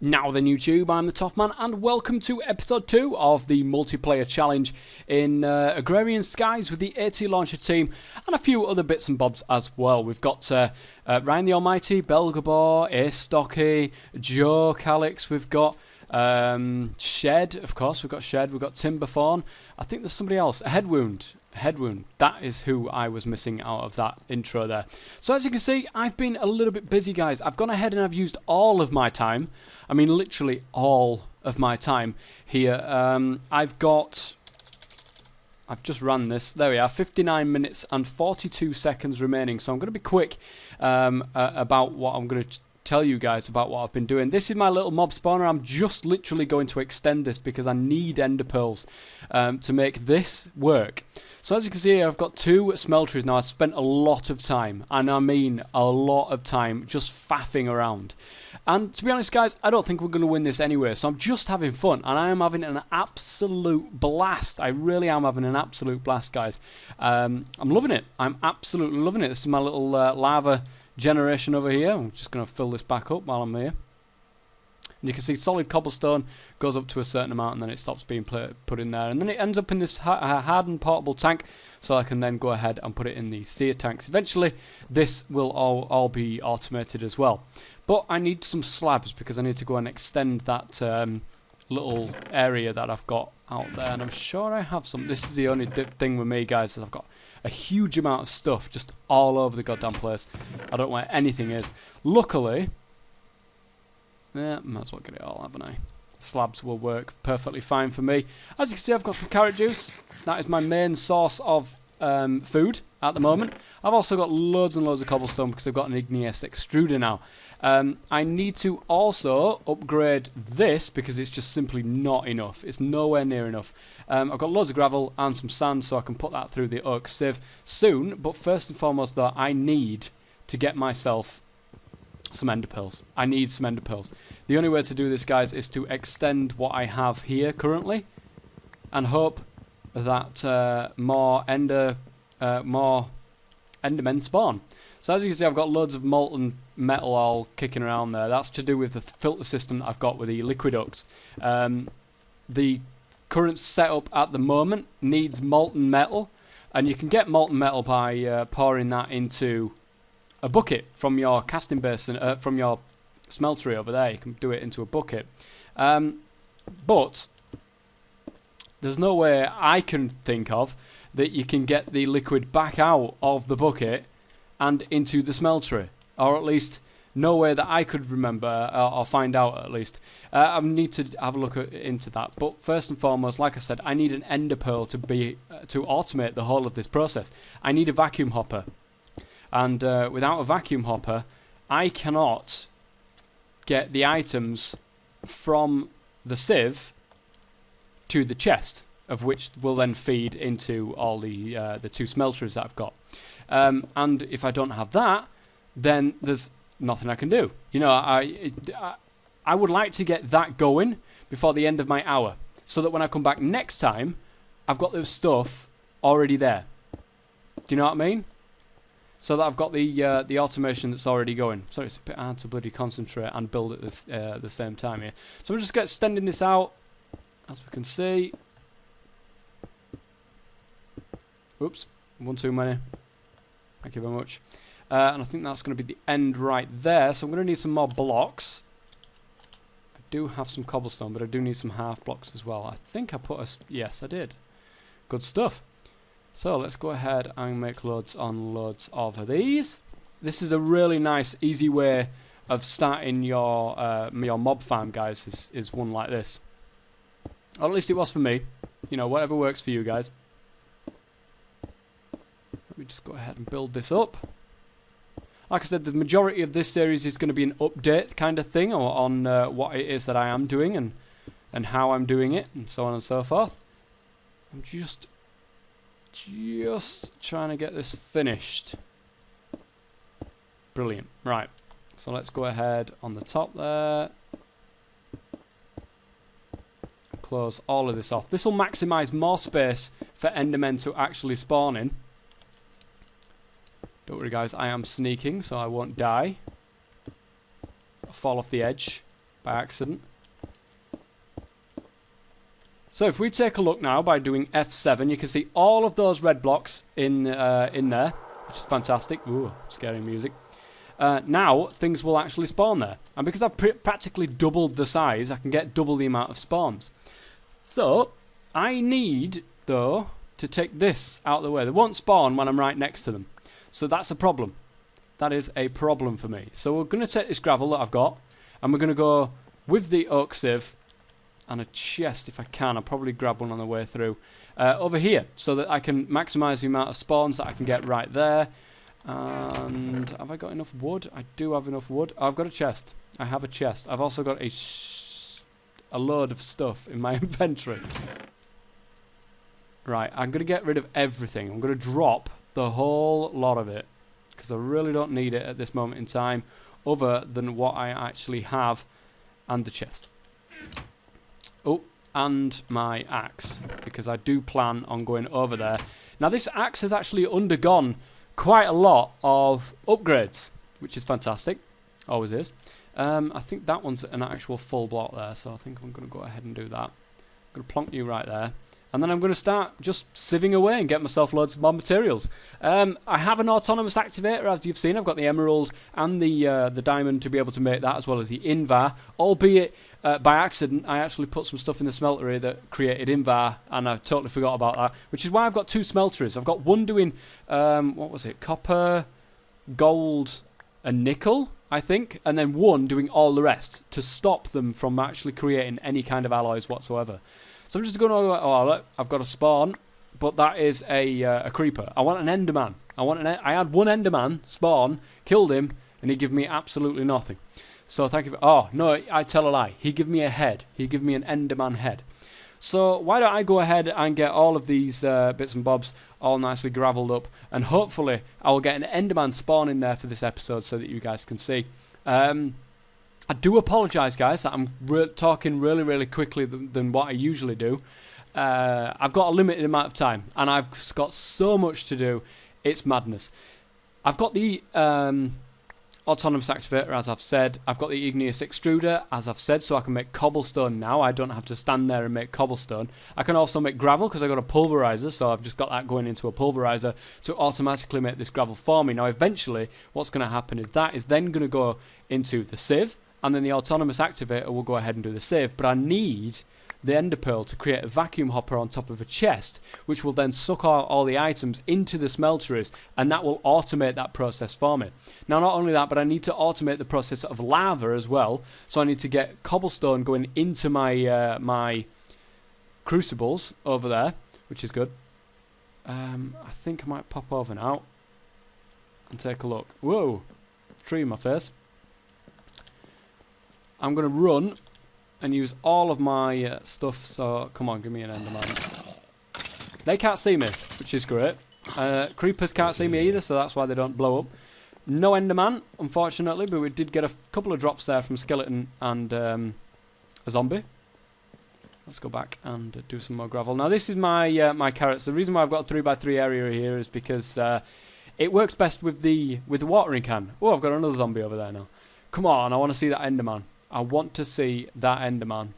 Now then YouTube, I'm the Toff Man and welcome to episode 2 of the multiplayer challenge in Agrarian Skies with the ATLauncher team and a few other bits and bobs as well. We've got Ryan the Almighty, Belgabor, Ace Stocky, Joe Calix, we've got Shed, of course, we've got TimberFawn. I think there's somebody else, Headwound, that is who I was missing out of that intro there. So as you can see, I've been a little bit busy, guys. I've gone ahead and I've used all of my time. I mean, literally all of my time here. I've just run this. There we are, 59 minutes and 42 seconds remaining. So I'm going to be quick about what I'm going to tell you guys about what I've been doing. This is my little mob spawner. I'm just literally going to extend this because I need ender pearls to make this work. So as you can see here, I've got 2 smelteries now. I've spent a lot of time, and I mean a lot of time, just faffing around. And to be honest, guys, I don't think we're going to win this anyway, so I'm just having fun, and I am having an absolute blast. I really am having an absolute blast, guys. I'm loving it. I'm absolutely loving it. This is my little lava generation over here. I'm just going to fill this back up while I'm here. And you can see solid cobblestone goes up to a certain amount and then it stops being put in there. And then it ends up in this hardened portable tank, so I can then go ahead and put it in the sear tanks. Eventually, this will all be automated as well. But I need some slabs because I need to go and extend that little area that I've got out there. And I'm sure I have some. This is the only thing with me, guys, is I've got a huge amount of stuff just all over the goddamn place. I don't know where anything is. Luckily, yeah, might as well get it all, haven't I? Slabs will work perfectly fine for me. As you can see, I've got some carrot juice. That is my main source of food at the moment. I've also got loads and loads of cobblestone because I've got an igneous extruder now. I need to also upgrade this because it's just simply not enough. It's nowhere near enough. I've got loads of gravel and some sand, so I can put that through the oak sieve soon. But first and foremost, though, I need to get myself some ender pearls. I need some ender pearls. The only way to do this, guys, is to extend what I have here currently and hope that more endermen spawn. So as you can see, I've got loads of molten metal all kicking around there. That's to do with the filter system that I've got with the liquid ducts. The current setup at the moment needs molten metal, and you can get molten metal by pouring that into a bucket from your casting basin, from your smeltery over there. You can do it into a bucket. But there's no way I can think of that you can get the liquid back out of the bucket and into the smeltery. Or at least no way that I could remember or find out at least. I need to have a look into that. But first and foremost, like I said, I need an ender pearl to automate the whole of this process. I need a vacuum hopper. And without a vacuum hopper, I cannot get the items from the sieve to the chest, of which will then feed into all the 2 smelteries that I've got. And if I don't have that, then there's nothing I can do. You know, I would like to get that going before the end of my hour, so that when I come back next time, I've got the stuff already there. Do you know what I mean? So that I've got the automation that's already going. Sorry, it's a bit hard to bloody concentrate and build at the same time here. So I'm just extending this out, as we can see. Oops, one too many. Thank you very much. And I think that's going to be the end right there. So I'm going to need some more blocks. I do have some cobblestone, but I do need some half blocks as well. I think I put a... Yes, I did. Good stuff. So let's go ahead and make loads on loads of these. This is a really nice, easy way of starting your mob farm, guys, is one like this. Or at least it was for me. You know, whatever works for you guys. Let me just go ahead and build this up. Like I said, the majority of this series is going to be an update kind of thing on what it is that I am doing and how I'm doing it and so on and so forth. I'm just trying to get this finished. Brilliant. Right. So let's go ahead on the top there. Close all of this off. This will maximize more space for endermen to actually spawn in. Don't worry, guys. I am sneaking, so I won't die. I'll fall off the edge by accident. So if we take a look now by doing F7, you can see all of those red blocks in there, which is fantastic. Ooh, scary music. Now things will actually spawn there, and because I've practically doubled the size, I can get double the amount of spawns. So I need, though, to take this out of the way. They won't spawn when I'm right next to them, so that's a problem. That is a problem for me. So we're going to take this gravel that I've got, and we're going to go with the oak sieve and a chest if I can. I'll probably grab one on the way through over here, so that I can maximise the amount of spawns that I can get right there. And have I got enough wood? I do have enough wood. Oh, I've got a chest. I have a chest. I've also got a load of stuff in my inventory. Right, I'm going to get rid of everything. I'm going to drop the whole lot of it, because I really don't need it at this moment in time, other than what I actually have, and the chest. Oh, and my axe, because I do plan on going over there. Now, this axe has actually undergone quite a lot of upgrades, which is fantastic. Always is. I think that one's an actual full block there, so I think I'm going to go ahead and do that. I'm going to plonk you right there. And then I'm going to start just sieving away and get myself loads more materials. I have an autonomous activator, as you've seen. I've got the emerald and the diamond to be able to make that, as well as the invar. Albeit, by accident, I actually put some stuff in the smeltery that created invar, and I totally forgot about that. Which is why I've got two smelteries. I've got one doing, what was it, copper, gold, and nickel, I think. And then one doing all the rest to stop them from actually creating any kind of alloys whatsoever. So I'm just going to go, oh, look, I've got a spawn, but that is a creeper. I want an enderman. I had one enderman spawn, killed him, and he gave me absolutely nothing. So thank you. Oh, no, I tell a lie. He gave me a head. He gave me an enderman head. So why don't I go ahead and get all of these bits and bobs all nicely gravelled up, and hopefully I will get an enderman spawn in there for this episode so that you guys can see. I do apologise, guys, that I'm talking really, really quickly than what I usually do. I've got a limited amount of time, and I've got so much to do. It's madness. I've got the autonomous activator, as I've said. I've got the igneous extruder, as I've said, so I can make cobblestone now. I don't have to stand there and make cobblestone. I can also make gravel, because I've got a pulverizer, so I've just got that going into a pulverizer to automatically make this gravel for me. Now, eventually, what's going to happen is that is then going to go into the sieve, and then the autonomous activator will go ahead and do the sieve. But I need the ender pearl to create a vacuum hopper on top of a chest, which will then suck all the items into the smelteries, and that will automate that process for me. Now, not only that, but I need to automate the process of lava as well. So I need to get cobblestone going into my my crucibles over there, which is good. I think I might pop over now and take a look. Whoa, tree in my face. I'm going to run and use all of my stuff, so come on, give me an enderman. They can't see me, which is great. Creepers can't see me either, so that's why they don't blow up. No enderman, unfortunately, but we did get a couple of drops there from skeleton and a zombie. Let's go back and do some more gravel. Now, this is my my carrots. The reason why I've got a 3x3 area here is because it works best with the watering can. Oh, I've got another zombie over there now. Come on, I want to see that enderman. I want to see that enderman.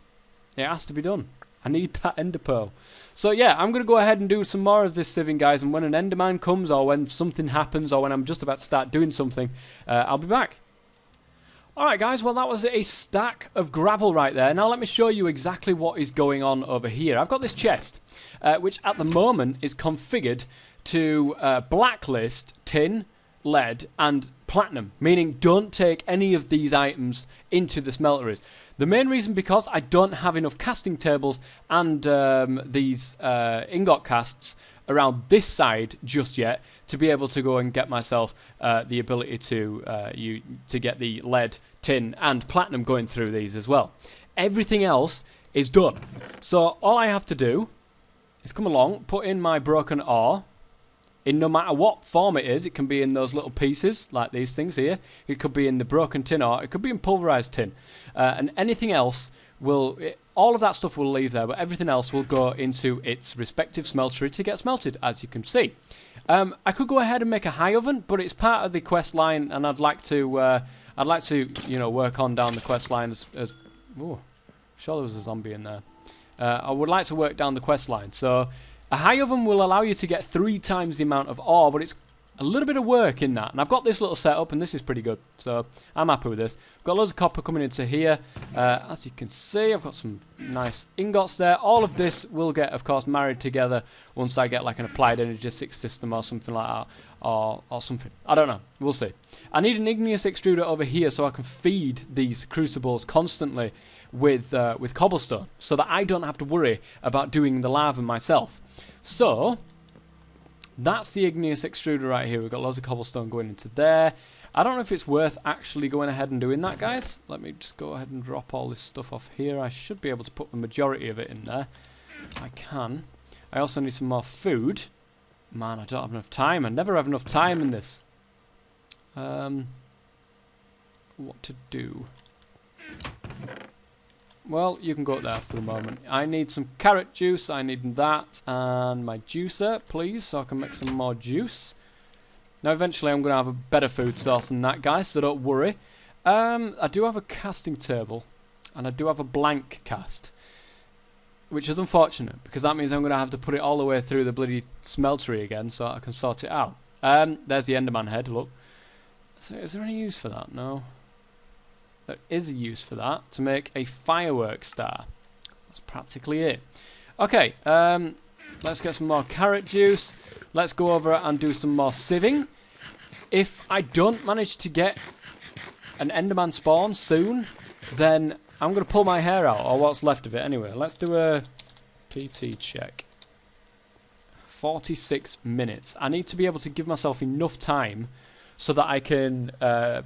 It has to be done. I need that ender pearl. So yeah, I'm going to go ahead and do some more of this sieving, guys, and when an enderman comes, or when something happens, or when I'm just about to start doing something, I'll be back. Alright guys, well that was a stack of gravel right there. Now let me show you exactly what is going on over here. I've got this chest, which at the moment is configured to blacklist tin, lead, and platinum, meaning don't take any of these items into the smelteries. The main reason because I don't have enough casting tables and these ingot casts around this side just yet to be able to go and get myself the ability to get the lead, tin, and platinum going through these as well. Everything else is done. So all I have to do is come along, put in my broken ore. In no matter what form it is, it can be in those little pieces, like these things here. It could be in the broken tin ore. It could be in pulverized tin. And anything else all of that stuff will leave there, but everything else will go into its respective smeltery to get smelted, as you can see. I could go ahead and make a high oven, but it's part of the quest line, and I'd like to work on down the quest line as Ooh, sure there was a zombie in there. I would like to work down the quest line. So a high oven will allow you to get 3 times the amount of ore, but it's a little bit of work in that. And I've got this little setup, and this is pretty good. So I'm happy with this. I've got loads of copper coming into here. As you can see, I've got some nice ingots there. All of this will get, of course, married together once I get like an applied energetics system or something like that. Or something. I don't know. We'll see. I need an igneous extruder over here so I can feed these crucibles constantly with cobblestone, so that I don't have to worry about doing the lava myself. So that's the igneous extruder right here. We've got loads of cobblestone going into there. I don't know if it's worth actually going ahead and doing that, guys. Let me just go ahead and drop all this stuff off here. I should be able to put the majority of it in there. I can. I also need some more food. Man, I don't have enough time. I never have enough time in this. What to do? Well, you can go up there for the moment. I need some carrot juice. I need that. And my juicer, please, so I can make some more juice. Now, eventually, I'm going to have a better food source than that, guys, so don't worry. I do have a casting table. And I do have a blank cast. Which is unfortunate, because that means I'm going to have to put it all the way through the bloody smeltery again so I can sort it out. There's the Enderman head, look. So is there any use for that? No. There is a use for that, to make a firework star. That's practically it. Okay, let's get some more carrot juice. Let's go over and do some more sieving. If I don't manage to get an Enderman spawn soon, then I'm going to pull my hair out, or what's left of it anyway. Let's do a PT check. 46 minutes. I need to be able to give myself enough time so that I can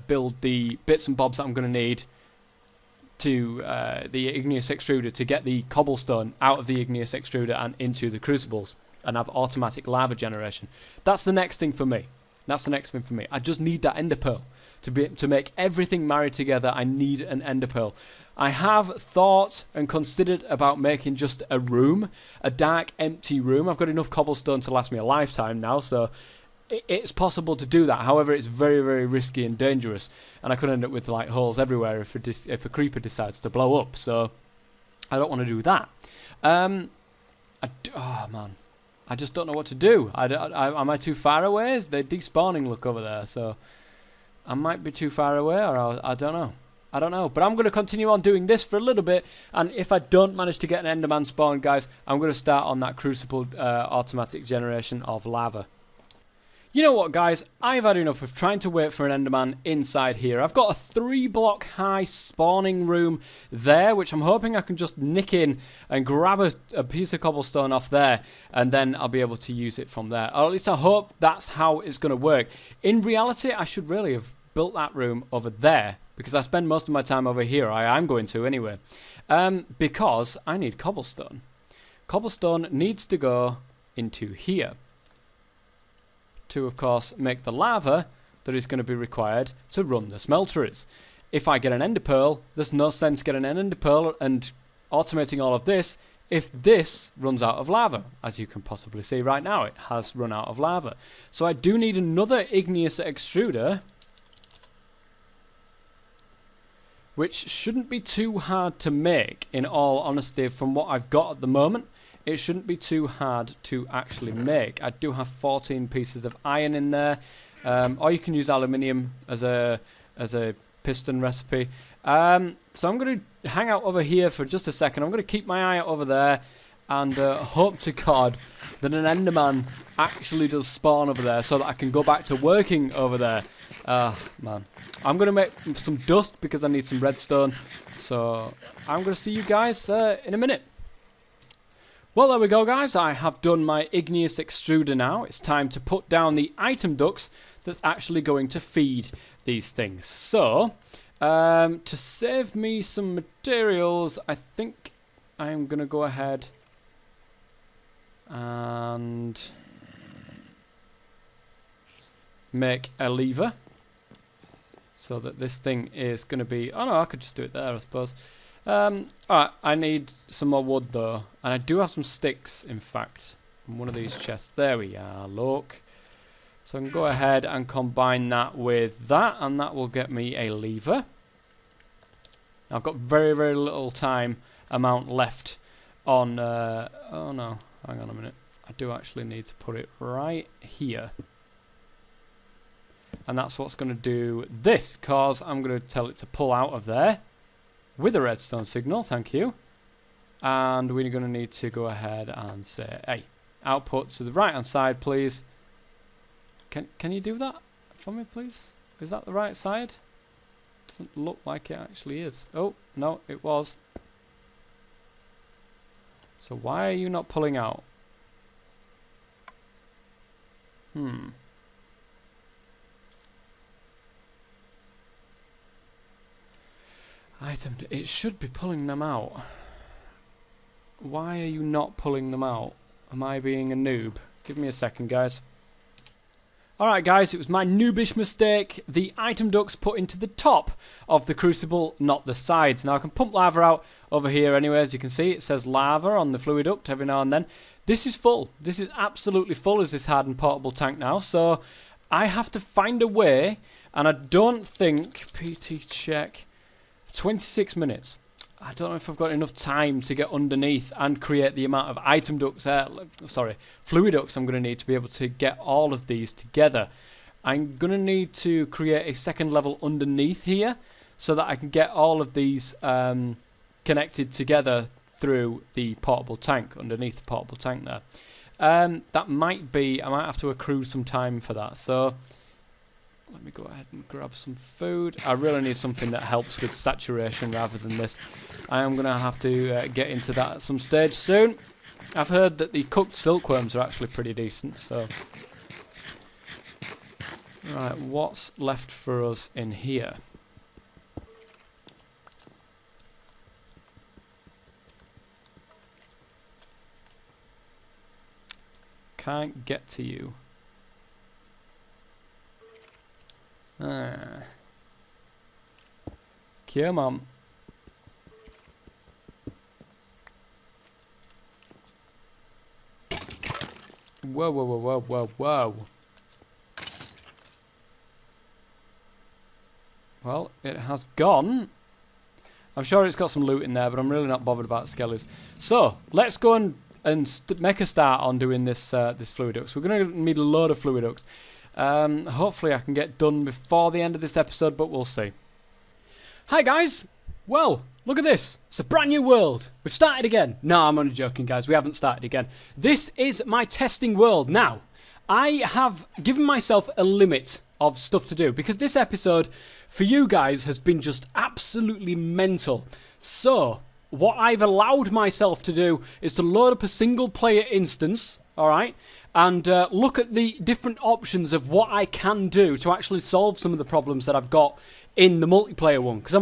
build the bits and bobs that I'm going to need to the igneous extruder to get the cobblestone out of the igneous extruder and into the crucibles and have automatic lava generation. That's the next thing for me. That's the next thing for me. I just need that ender pearl. To make everything married together, I need an ender pearl. I have thought and considered about making just a room, a dark, empty room. I've got enough cobblestone to last me a lifetime now, so it's possible to do that. However, it's very, very risky and dangerous, and I could end up with like holes everywhere if a creeper decides to blow up. So I don't want to do that. Oh man, I just don't know what to do. Am I too far away? They're despawning. Look over there, so I might be too far away, or I don't know. I don't know, but I'm going to continue on doing this for a little bit, and if I don't manage to get an Enderman spawn, guys, I'm going to start on that crucible automatic generation of lava. You know what, guys? I've had enough of trying to wait for an Enderman inside here. I've got a 3-block high spawning room there, which I'm hoping I can just nick in and grab a piece of cobblestone off there, and then I'll be able to use it from there. Or at least I hope that's how it's going to work. In reality, I should really have built that room over there, because I spend most of my time over here. I am going to anyway. Because I need cobblestone. Cobblestone needs to go into here to, of course, make the lava that is going to be required to run the smelteries. If I get an ender pearl, there's no sense getting an ender pearl and automating all of this if this runs out of lava. As you can possibly see right now, it has run out of lava. So I do need another igneous extruder, which shouldn't be too hard to make, in all honesty, from what I've got at the moment. It shouldn't be too hard to actually make. I do have 14 pieces of iron in there, or you can use aluminium as a piston recipe. So I'm going to hang out over here for just a second. I'm going to keep my eye out over there, and hope to God that an Enderman actually does spawn over there so that I can go back to working over there. Man. I'm going to make some dust because I need some redstone. So I'm going to see you guys in a minute. Well, there we go, guys. I have done my igneous extruder now. It's time to put down the item ducts that's actually going to feed these things. So, to save me some materials, I think I'm going to go ahead and make a lever so that this thing is going to be... Oh no, I could just do it there, I suppose. Alright, I need some more wood though, and I do have some sticks, in fact, in one of these chests. There we are, look. So I can go ahead and combine that with that, and that will get me a lever. I've got very, very little amount left on... oh no, hang on a minute. I do actually need to put it right here. And that's what's going to do this, because I'm going to tell it to pull out of there with a redstone signal, thank you. And we're going to need to go ahead and say, hey, output to the right-hand side, please. Can you do that for me, please? Is that the right side? Doesn't look like it actually is. Oh, no, it was. So why are you not pulling out? Item, it should be pulling them out. Why are you not pulling them out? Am I being a noob? Give me a second, guys. Alright guys, it was my noobish mistake. The item duct's put into the top of the crucible, not the sides. Now I can pump lava out over here anyway, as you can see. It says lava on the fluid duct every now and then. This is full. This is absolutely full as this hardened portable tank now. So I have to find a way, and I don't think... PT check... 26 minutes. I don't know if I've got enough time to get underneath and create the amount of item ducts, fluid ducts I'm going to need to be able to get all of these together. I'm going to need to create a second level underneath here so that I can get all of these connected together through the portable tank, underneath the portable tank there. That might be, I might have to accrue some time for that. So let me go ahead and grab some food. I really need something that helps with saturation rather than this. I am going to have to get into that at some stage soon. I've heard that the cooked silkworms are actually pretty decent, so... Right, what's left for us in here? Can't get to you. Come on. Whoa, whoa, whoa, whoa, whoa, whoa. Well, it has gone. I'm sure it's got some loot in there, but I'm really not bothered about skellies. So, let's go and make a start on doing this this fluid ducts. We're going to need a load of fluid ducts. Hopefully I can get done before the end of this episode, but we'll see. Hi guys! Well, look at this. It's a brand new world. We've started again. No, I'm only joking, guys. We haven't started again. This is my testing world. Now, I have given myself a limit of stuff to do because this episode for you guys has been just absolutely mental. So, what I've allowed myself to do is to load up a single player instance, alright, and look at the different options of what I can do to actually solve some of the problems that I've got in the multiplayer one, because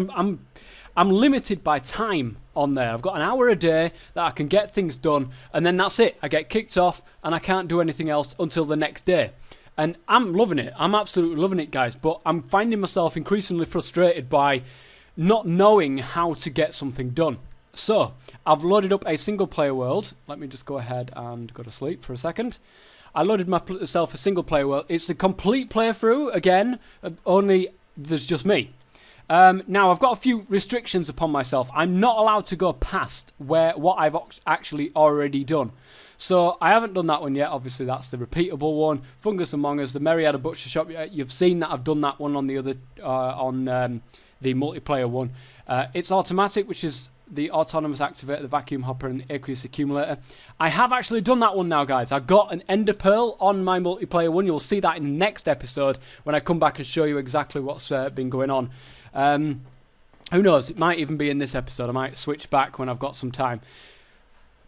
I'm limited by time on there. I've got an hour a day that I can get things done, and then that's it. I get kicked off, and I can't do anything else until the next day. And I'm loving it. I'm absolutely loving it, guys, but I'm finding myself increasingly frustrated by not knowing how to get something done. So, I've loaded up a single player world. Let me just go ahead and go to sleep for a second. I loaded myself a single player world. It's a complete playthrough, again, only there's just me. Now, I've got a few restrictions upon myself. I'm not allowed to go past what I've actually already done. So, I haven't done that one yet. Obviously, that's the repeatable one. Fungus Among Us, the Merriada Butcher Shop. You've seen that I've done that one on the other, the multiplayer one. It's automatic, which is the autonomous activator, the vacuum hopper, and the aqueous accumulator. I have actually done that one now, guys. I got an ender pearl on my multiplayer one. You'll see that in the next episode when I come back and show you exactly what's been going on. Who knows? It might even be in this episode. I might switch back when I've got some time.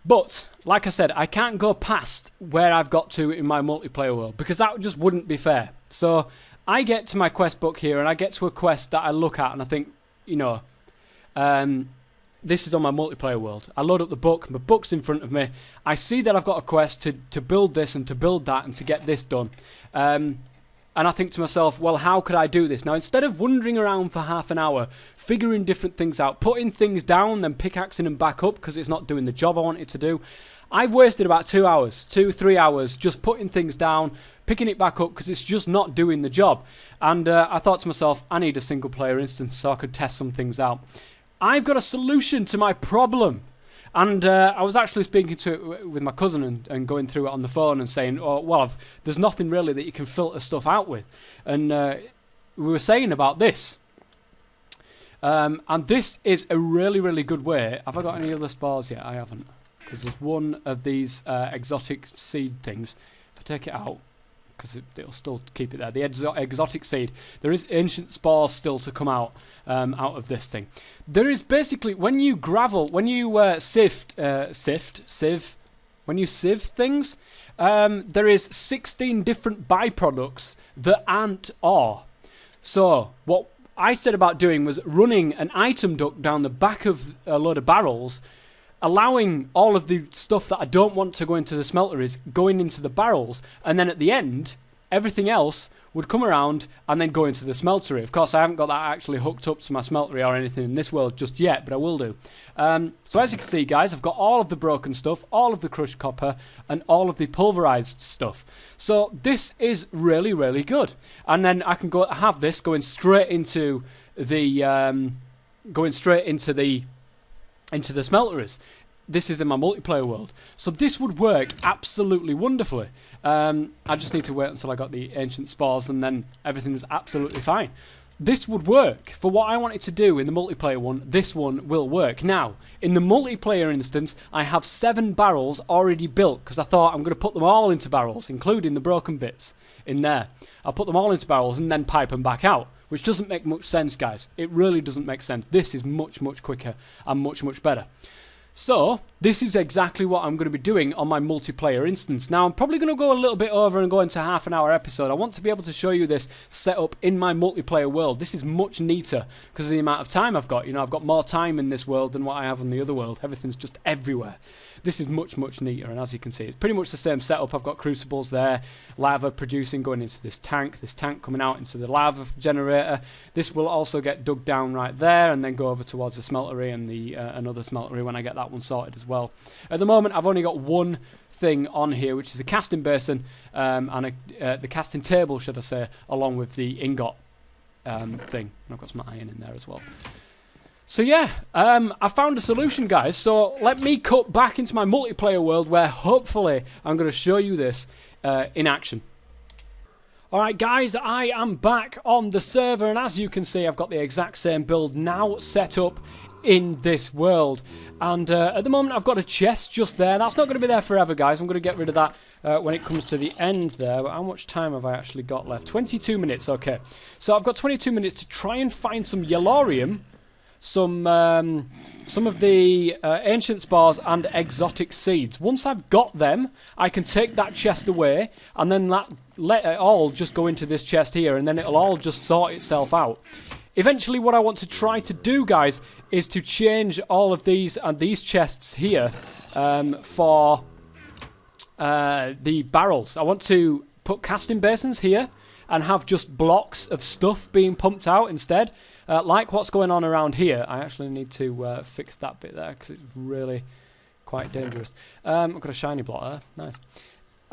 But, like I said, I can't go past where I've got to in my multiplayer world because that just wouldn't be fair. So, I get to my quest book here and I get to a quest that I look at and I think, you know, this is on my multiplayer world. I load up the book, my book's in front of me. I see that I've got a quest to build this and to build that and to get this done. And I think to myself, well, how could I do this? Now, instead of wandering around for half an hour, figuring different things out, putting things down, then pickaxing them back up because it's not doing the job I want it to do, I've wasted about 2 hours, 3 hours, just putting things down, picking it back up because it's just not doing the job. And I thought to myself, I need a single player instance so I could test some things out. I've got a solution to my problem. And I was actually speaking to it with my cousin and going through it on the phone and saying, oh, well, there's nothing really that you can filter stuff out with. And we were saying about this. And this is a really, really good way. Have I got any other spores yet? I haven't. Because there's one of these exotic seed things. If I take it out, because it'll still keep it there. The exotic seed. There is ancient spores still to come out of this thing. There is basically, when you sieve things, there is 16 different byproducts that aren't ore. So what I said about doing was running an item duct down the back of a load of barrels, allowing all of the stuff that I don't want to go into the smelter is going into the barrels, and then at the end, everything else would come around and then go into the smeltery. Of course, I haven't got that actually hooked up to my smeltery or anything in this world just yet, but I will do. So as you can see, guys, I've got all of the broken stuff, all of the crushed copper, and all of the pulverized stuff. So this is really, really good. And then I can go have this going straight into the smelteries. This is in my multiplayer world. So this would work absolutely wonderfully. I just need to wait until I got the ancient spores and then everything's absolutely fine. This would work. For what I wanted to do in the multiplayer one, this one will work. Now, in the multiplayer instance, I have 7 barrels already built because I thought I'm going to put them all into barrels, including the broken bits in there. I'll put them all into barrels and then pipe them back out, which doesn't make much sense, guys. It really doesn't make sense. This is much, much quicker and much, much better. So, this is exactly what I'm going to be doing on my multiplayer instance. Now, I'm probably going to go a little bit over and go into half an hour episode. I want to be able to show you this setup in my multiplayer world. This is much neater because of the amount of time I've got. You know, I've got more time in this world than what I have in the other world. Everything's just everywhere. This is much, much neater, and as you can see, it's pretty much the same setup. I've got crucibles there, lava producing, going into this tank coming out into the lava generator. This will also get dug down right there and then go over towards the smeltery and the another smeltery when I get that one sorted as well. At the moment, I've only got one thing on here, which is a casting basin and the casting table, should I say, along with the ingot thing. And I've got some iron in there as well. So yeah, I found a solution, guys. So let me cut back into my multiplayer world where hopefully I'm going to show you this in action. Alright guys, I am back on the server, and as you can see, I've got the exact same build now set up in this world. And at the moment I've got a chest just there. That's not going to be there forever, guys. I'm going to get rid of that when it comes to the end there. But how much time have I actually got left? 22 minutes, okay. So I've got 22 minutes to try and find some yellorium, some of the ancient spores and exotic seeds. Once I've got them, I can take that chest away and then let it all just go into this chest here, and then it'll all just sort itself out. Eventually what I want to try to do, guys, is to change all of these and these chests here for the barrels. I want to put casting basins here and have just blocks of stuff being pumped out instead. Like what's going on around here. I actually need to fix that bit there because it's really quite dangerous. I've got a shiny block there. Nice.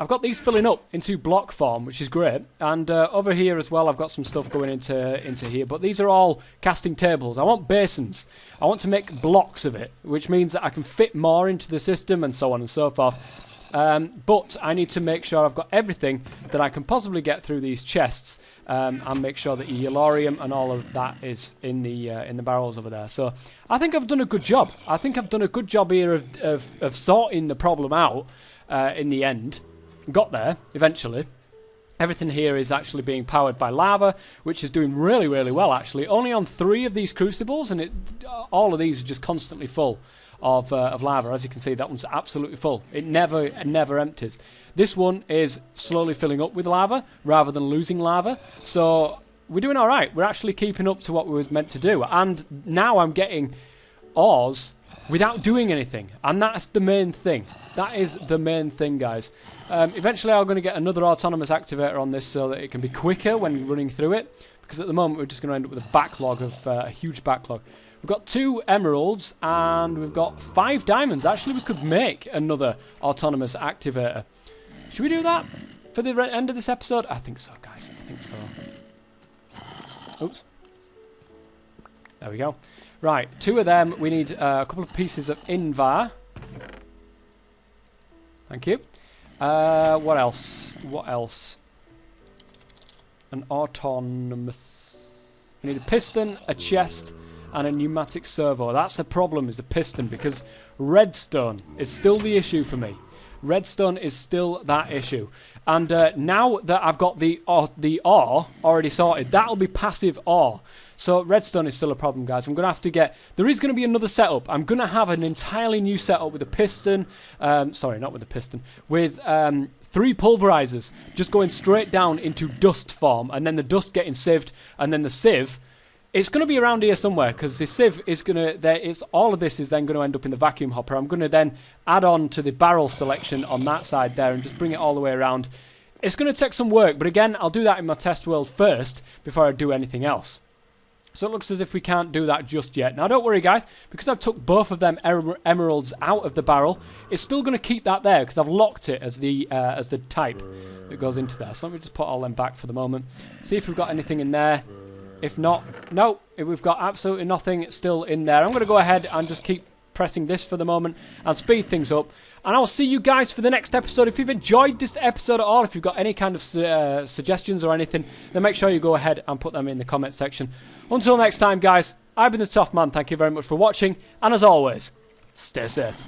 I've got these filling up into block form, which is great. And over here as well, I've got some stuff going into here. But these are all casting tables. I want basins. I want to make blocks of it, which means that I can fit more into the system and so on and so forth. But I need to make sure I've got everything that I can possibly get through these chests, and make sure that yellorium and all of that is in the barrels over there. So I think I've done a good job. I think I've done a good job here of sorting the problem out in the end. Got there eventually. Everything here is actually being powered by lava, which is doing really, really well actually. Only on 3 of these crucibles, and all of these are just constantly full of lava. As you can see, that one's absolutely full. It never empties. This one is slowly filling up with lava rather than losing lava. So we're doing all right. We're actually keeping up to what we were meant to do. And now I'm getting ores without doing anything. And that's the main thing. That is the main thing, guys. Eventually I'm going to get another autonomous activator on this so that it can be quicker when running through it. Because at the moment we're just going to end up with a backlog of a huge backlog. We've got 2 emeralds and we've got 5 diamonds. Actually, we could make another autonomous activator. Should we do that for the end of this episode? I think so, guys. I think so. Oops. There we go. Right, 2 of them. We need a couple of pieces of Invar. Thank you. What else? What else? An autonomous... We need a piston, a chest, and a pneumatic servo. That's the problem, is a piston, because redstone is still the issue for me. Redstone is still that issue. And now that I've got the ore already sorted, that'll be passive ore. So redstone is still a problem, guys. I'm going to have to get... There is going to be another setup. I'm going to have an entirely new setup with a piston. Sorry, not with a piston. With 3 pulverizers just going straight down into dust form. And then the dust getting sieved. And then the sieve... It's going to be around here somewhere, because the sieve is going to... all of this is then going to end up in the vacuum hopper. I'm going to then add on to the barrel selection on that side there and just bring it all the way around. It's going to take some work, but again, I'll do that in my test world first before I do anything else. So it looks as if we can't do that just yet. Now, don't worry, guys, because I've took both of them emeralds out of the barrel, it's still going to keep that there, because I've locked it as the type that goes into there. So let me just put all them back for the moment. See if we've got anything in there. If not, no, if we've got absolutely nothing still in there. I'm going to go ahead and just keep pressing this for the moment and speed things up. And I'll see you guys for the next episode. If you've enjoyed this episode at all, if you've got any kind of suggestions or anything, then make sure you go ahead and put them in the comment section. Until next time, guys, I've been the Tough Man. Thank you very much for watching. And as always, stay safe.